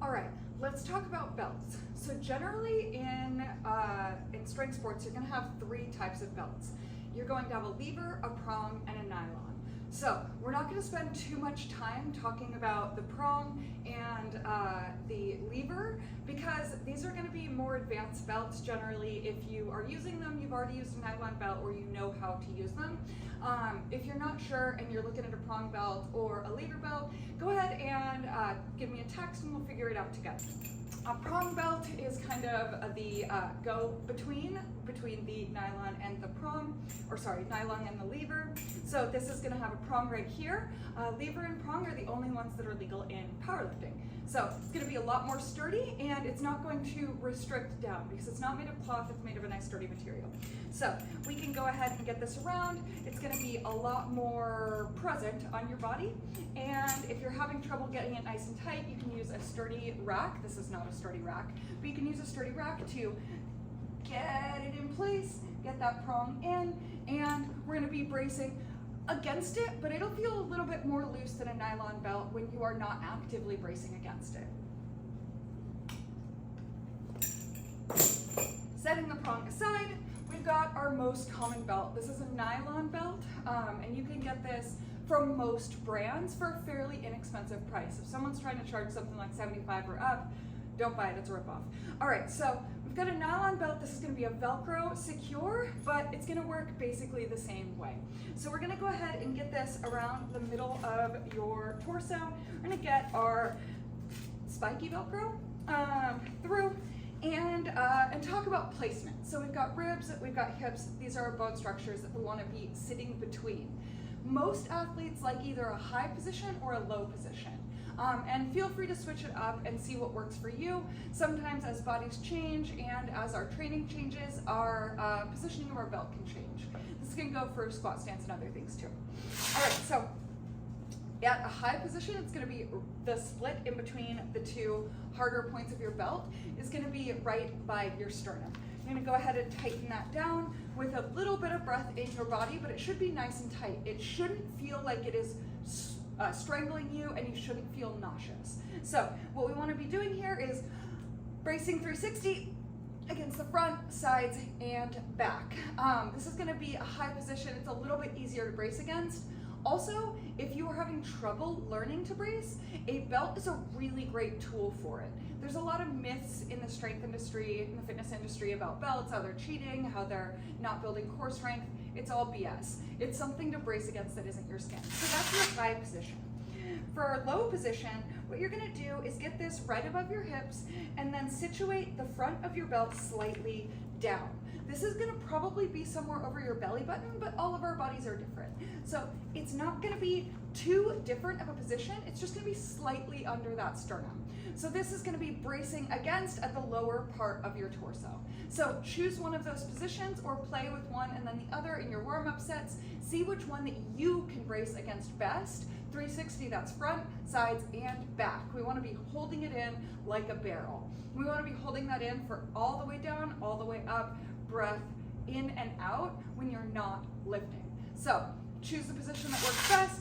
All right, let's talk about belts. So generally in strength sports, you're gonna have three types of belts. You're going to have a lever, a prong, and a nylon. So we're not gonna spend too much time talking about the prong and the lever because these are gonna be more advanced belts. Generally, if you are using them, you've already used a nylon belt or you know how to use them. If you're not sure and you're looking at a prong belt or a lever belt, go ahead and give me a text and we'll figure it out together. A prong belt is kind of the go-between the nylon and the prong, or sorry, nylon and the lever. So this is going to have a prong right here. Lever and prong are the only ones that are legal in powerlifting. So it's going to be a lot more sturdy and it's not going to restrict down because it's not made of cloth, it's made of a nice sturdy material. So we can go ahead and get this around. It's going to be a lot more present on your body. And if you're having trouble getting it nice and tight, you can use a sturdy rack. This is not a sturdy rack, but you can use a sturdy rack to get it in place, get that prong in, and we're going to be bracing against it, but it'll feel a little bit more loose than a nylon belt when you are not actively bracing against it. Setting the prong aside, we've got our most common belt. This is a nylon belt, and you can get this from most brands for a fairly inexpensive price. If someone's trying to charge something like $75 or up, don't buy it, it's a ripoff. All right, so we've got a nylon belt. This is gonna be a Velcro secure, but it's gonna work basically the same way. So we're gonna go ahead and get this around the middle of your torso. We're gonna get our spiky Velcro through and talk about placement. So we've got ribs, we've got hips. These are our bone structures that we wanna be sitting between. Most athletes like either a high position or a low position. And feel free to switch it up and see what works for you. Sometimes as bodies change and as our training changes, our positioning of our belt can change. This can go for squat stance and other things too. All right, so at a high position, it's gonna be the split in between the two harder points of your belt is gonna be right by your sternum. You're gonna go ahead and tighten that down with a little bit of breath in your body, but it should be nice and tight. It shouldn't feel like it is strangling you, and you shouldn't feel nauseous. So what we want to be doing here is bracing 360 against the front, sides, and back. This is going to be a high position. It's a little bit easier to brace against. Also, if you are having trouble learning to brace, a belt is a really great tool for it. There's a lot of myths in the strength industry, in the fitness industry about belts, how they're cheating, how they're not building core strength. It's all BS. It's something to brace against that isn't your skin. So that's your high position. For our low position, what you're gonna do is get this right above your hips and then situate the front of your belt slightly down. This is gonna probably be somewhere over your belly button, but all of our bodies are different. So it's not gonna be too different of a position, it's just gonna be slightly under that sternum. So this is gonna be bracing against at the lower part of your torso. So choose one of those positions or play with one and then the other in your warm-up sets. See which one that you can brace against best. 360, that's front, sides, and back. We wanna be holding it in like a barrel. We wanna be holding that in for all the way down, all the way up, breath in and out when you're not lifting. So choose the position that works best,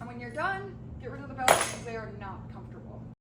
and when you're done, get rid of the belt because they are not comfortable.